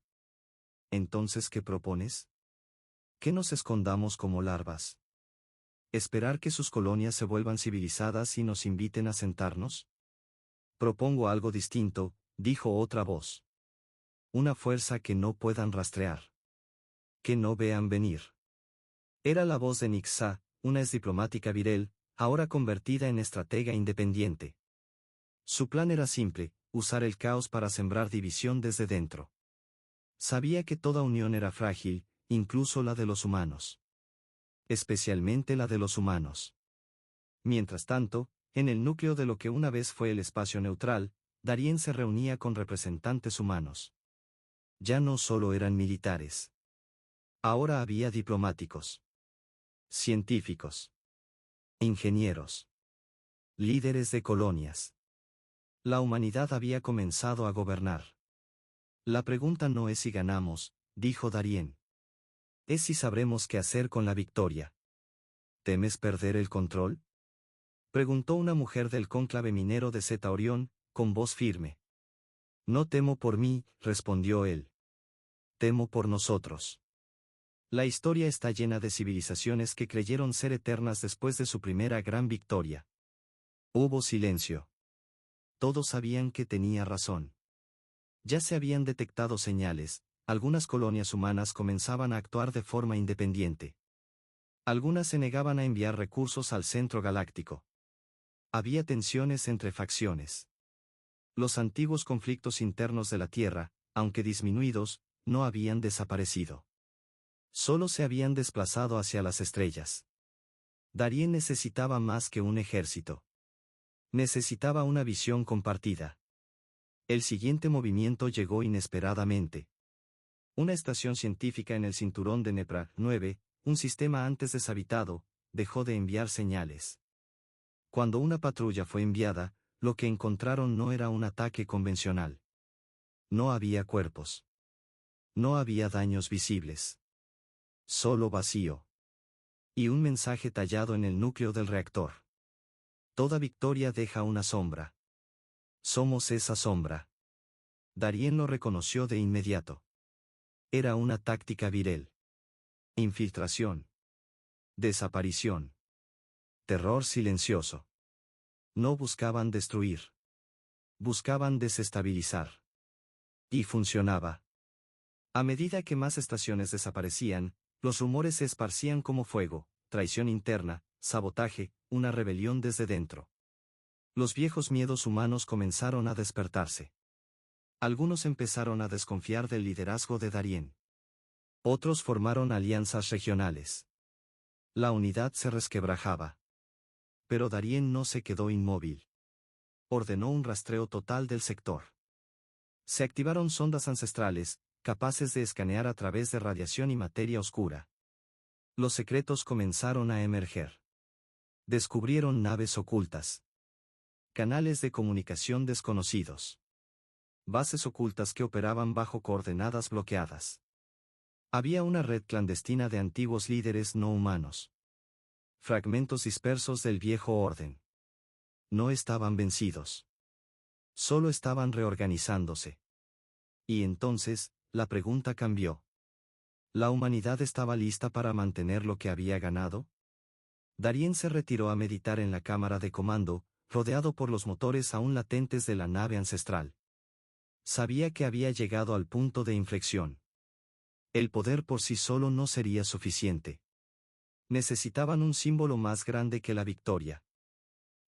¿Entonces qué propones? ¿Que nos escondamos como larvas? ¿Esperar que sus colonias se vuelvan civilizadas y nos inviten a sentarnos? Propongo algo distinto, dijo otra voz. Una fuerza que no puedan rastrear. Que no vean venir. Era la voz de Nixa, una exdiplomática viril, ahora convertida en estratega independiente. Su plan era simple: usar el caos para sembrar división desde dentro. Sabía que toda unión era frágil, incluso la de los humanos. Especialmente la de los humanos. Mientras tanto, en el núcleo de lo que una vez fue el espacio neutral, Darien se reunía con representantes humanos. Ya no solo eran militares. Ahora había diplomáticos. Científicos. Ingenieros. Líderes de colonias. La humanidad había comenzado a gobernar. La pregunta no es si ganamos, dijo Darien. Es si sabremos qué hacer con la victoria. ¿Temes perder el control? Preguntó una mujer del cónclave minero de Zeta Orión, con voz firme. No temo por mí, respondió él. Temo por nosotros. La historia está llena de civilizaciones que creyeron ser eternas después de su primera gran victoria. Hubo silencio. Todos sabían que tenía razón. Ya se habían detectado señales: algunas colonias humanas comenzaban a actuar de forma independiente. Algunas se negaban a enviar recursos al centro galáctico. Había tensiones entre facciones. Los antiguos conflictos internos de la Tierra, aunque disminuidos, no habían desaparecido. Solo se habían desplazado hacia las estrellas. Darien necesitaba más que un ejército. Necesitaba una visión compartida. El siguiente movimiento llegó inesperadamente. Una estación científica en el cinturón de Nepra 9, un sistema antes deshabitado, dejó de enviar señales. Cuando una patrulla fue enviada, lo que encontraron no era un ataque convencional. No había cuerpos. No había daños visibles. Solo vacío. Y un mensaje tallado en el núcleo del reactor. Toda victoria deja una sombra. Somos esa sombra. Darien lo reconoció de inmediato. Era una táctica viril. Infiltración. Desaparición. Terror silencioso. No buscaban destruir. Buscaban desestabilizar. Y funcionaba. A medida que más estaciones desaparecían, los rumores se esparcían como fuego: traición interna, sabotaje, una rebelión desde dentro. Los viejos miedos humanos comenzaron a despertarse. Algunos empezaron a desconfiar del liderazgo de Darien. Otros formaron alianzas regionales. La unidad se resquebrajaba. Pero Darien no se quedó inmóvil. Ordenó un rastreo total del sector. Se activaron sondas ancestrales, capaces de escanear a través de radiación y materia oscura. Los secretos comenzaron a emerger. Descubrieron naves ocultas. Canales de comunicación desconocidos. Bases ocultas que operaban bajo coordenadas bloqueadas. Había una red clandestina de antiguos líderes no humanos. Fragmentos dispersos del viejo orden. No estaban vencidos. Solo estaban reorganizándose. Y entonces, la pregunta cambió. ¿La humanidad estaba lista para mantener lo que había ganado? Darien se retiró a meditar en la cámara de comando, rodeado por los motores aún latentes de la nave ancestral. Sabía que había llegado al punto de inflexión. El poder por sí solo no sería suficiente. Necesitaban un símbolo más grande que la victoria.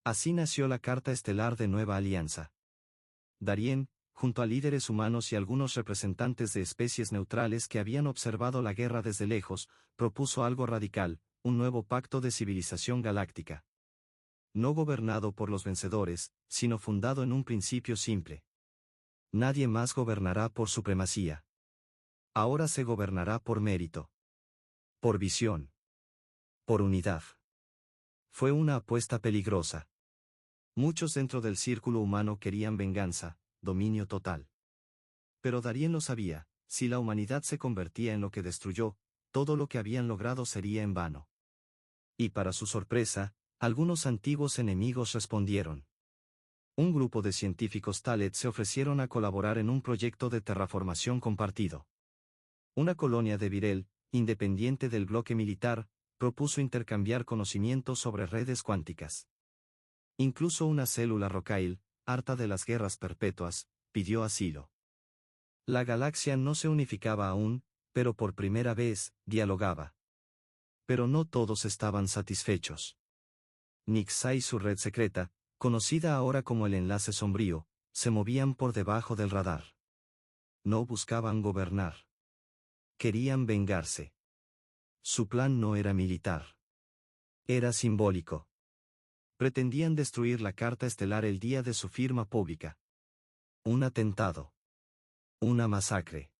Así nació la Carta Estelar de Nueva Alianza. Darien, junto a líderes humanos y algunos representantes de especies neutrales que habían observado la guerra desde lejos, propuso algo radical, un nuevo pacto de civilización galáctica. No gobernado por los vencedores, sino fundado en un principio simple. Nadie más gobernará por supremacía. Ahora se gobernará por mérito. Por visión. Por unidad. Fue una apuesta peligrosa. Muchos dentro del círculo humano querían venganza, dominio total. Pero Darien lo sabía, si la humanidad se convertía en lo que destruyó, todo lo que habían logrado sería en vano. Y para su sorpresa, algunos antiguos enemigos respondieron. Un grupo de científicos Talet se ofrecieron a colaborar en un proyecto de terraformación compartido. Una colonia de Virel, independiente del bloque militar, propuso intercambiar conocimientos sobre redes cuánticas. Incluso una célula Rocail, harta de las guerras perpetuas, pidió asilo. La galaxia no se unificaba aún, pero por primera vez, dialogaba. Pero no todos estaban satisfechos. Nixa y su red secreta, conocida ahora como el Enlace Sombrío, se movían por debajo del radar. No buscaban gobernar. Querían vengarse. Su plan no era militar. Era simbólico. Pretendían destruir la Carta Estelar el día de su firma pública. Un atentado. Una masacre.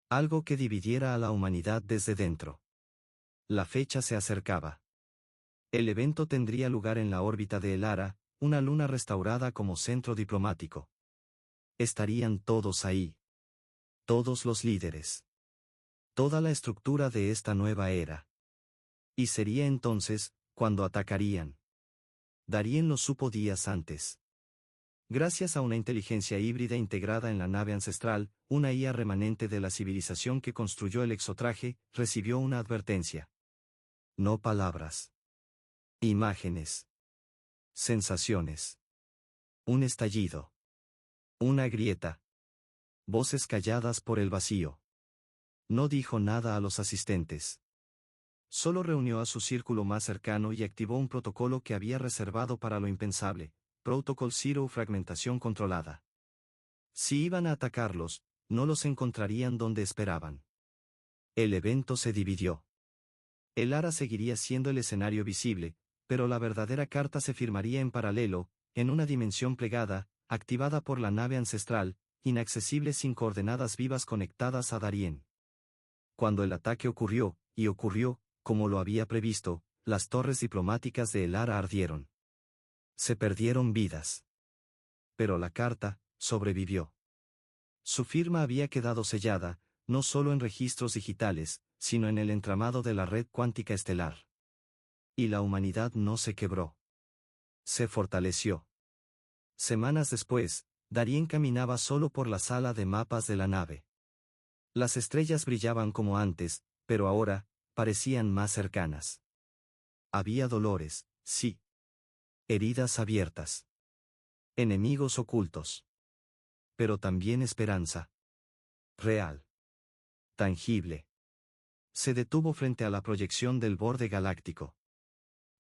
Algo que dividiera a la humanidad desde dentro. La fecha se acercaba. El evento tendría lugar en la órbita de Elara, una luna restaurada como centro diplomático. Estarían todos ahí. Todos los líderes. Toda la estructura de esta nueva era. Y sería entonces, cuando atacarían. Darien lo supo días antes. Gracias a una inteligencia híbrida integrada en la nave ancestral, una IA remanente de la civilización que construyó el exotraje, recibió una advertencia. No palabras. Imágenes. Sensaciones. Un estallido. Una grieta. Voces calladas por el vacío. No dijo nada a los asistentes. Solo reunió a su círculo más cercano y activó un protocolo que había reservado para lo impensable, Protocol Zero fragmentación controlada. Si iban a atacarlos, no los encontrarían donde esperaban. El evento se dividió. El Ara seguiría siendo el escenario visible, pero la verdadera carta se firmaría en paralelo, en una dimensión plegada, activada por la nave ancestral, inaccesible sin coordenadas vivas conectadas a Darien. Cuando el ataque ocurrió, y ocurrió, como lo había previsto, las torres diplomáticas de El Ara ardieron. Se perdieron vidas. Pero la carta, sobrevivió. Su firma había quedado sellada, no solo en registros digitales, sino en el entramado de la red cuántica estelar. Y la humanidad no se quebró. Se fortaleció. Semanas después, Darien caminaba solo por la sala de mapas de la nave. Las estrellas brillaban como antes, pero ahora, parecían más cercanas. Había dolores, sí. Heridas abiertas. Enemigos ocultos. Pero también esperanza. Real. Tangible. Se detuvo frente a la proyección del borde galáctico.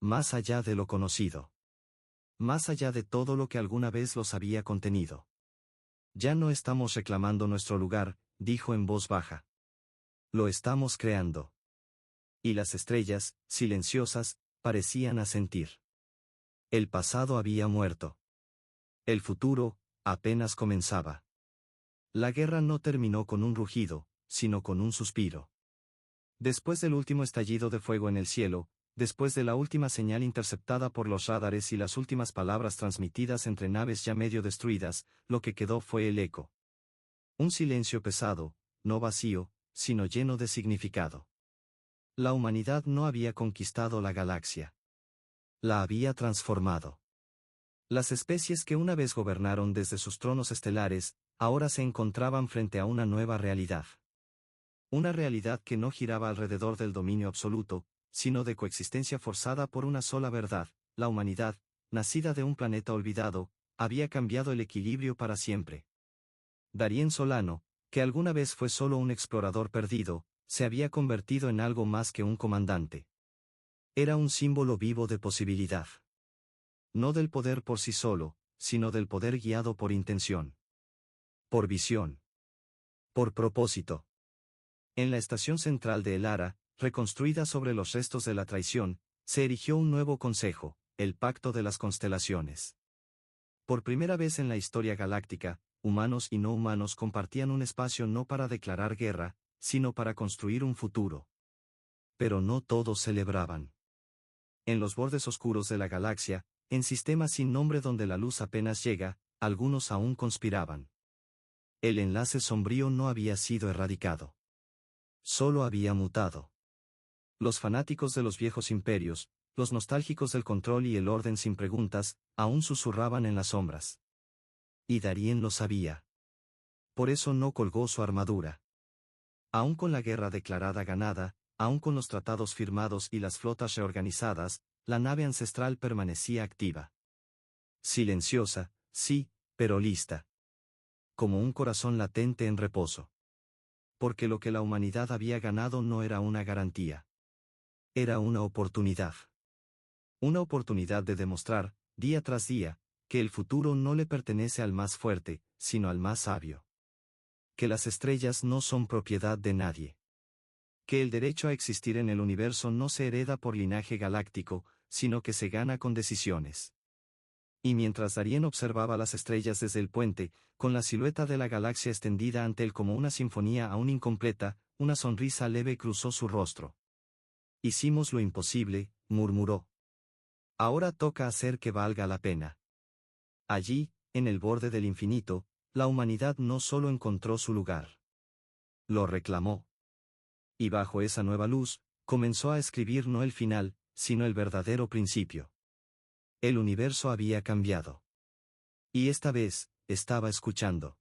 Más allá de lo conocido. Más allá de todo lo que alguna vez los había contenido. Ya no estamos reclamando nuestro lugar, dijo en voz baja. Lo estamos creando. Y las estrellas, silenciosas, parecían asentir. El pasado había muerto. El futuro, apenas comenzaba. La guerra no terminó con un rugido, sino con un suspiro. Después del último estallido de fuego en el cielo, Después de la última señal interceptada por los radares y las últimas palabras transmitidas entre naves ya medio destruidas, lo que quedó fue el eco. Un silencio pesado, no vacío, sino lleno de significado. La humanidad no había conquistado la galaxia. La había transformado. Las especies que una vez gobernaron desde sus tronos estelares, ahora se encontraban frente a una nueva realidad. Una realidad que no giraba alrededor del dominio absoluto, sino de coexistencia forzada por una sola verdad: la humanidad, nacida de un planeta olvidado, había cambiado el equilibrio para siempre. Darien Solano, que alguna vez fue solo un explorador perdido, se había convertido en algo más que un comandante. Era un símbolo vivo de posibilidad. No del poder por sí solo, sino del poder guiado por intención. Por visión. Por propósito. En la estación central de Elara, reconstruida sobre los restos de la traición, se erigió un nuevo consejo, el Pacto de las Constelaciones. Por primera vez en la historia galáctica, humanos y no humanos compartían un espacio no para declarar guerra, sino para construir un futuro. Pero no todos celebraban. En los bordes oscuros de la galaxia, en sistemas sin nombre donde la luz apenas llega, algunos aún conspiraban. El enlace sombrío no había sido erradicado. Solo había mutado. Los fanáticos de los viejos imperios, los nostálgicos del control y el orden sin preguntas, aún susurraban en las sombras. Y Darien lo sabía. Por eso no colgó su armadura. Aún con la guerra declarada ganada, aún con los tratados firmados y las flotas reorganizadas, la nave ancestral permanecía activa. Silenciosa, sí, pero lista. Como un corazón latente en reposo. Porque lo que la humanidad había ganado no era una garantía. Era una oportunidad. Una oportunidad de demostrar, día tras día, que el futuro no le pertenece al más fuerte, sino al más sabio. Que las estrellas no son propiedad de nadie. Que el derecho a existir en el universo no se hereda por linaje galáctico, sino que se gana con decisiones. Y mientras Darien observaba las estrellas desde el puente, con la silueta de la galaxia extendida ante él como una sinfonía aún incompleta, una sonrisa leve cruzó su rostro. Hicimos lo imposible, murmuró. Ahora toca hacer que valga la pena. Allí, en el borde del infinito, la humanidad no solo encontró su lugar. Lo reclamó. Y bajo esa nueva luz, comenzó a escribir no el final, sino el verdadero principio. El universo había cambiado. Y esta vez, estaba escuchando.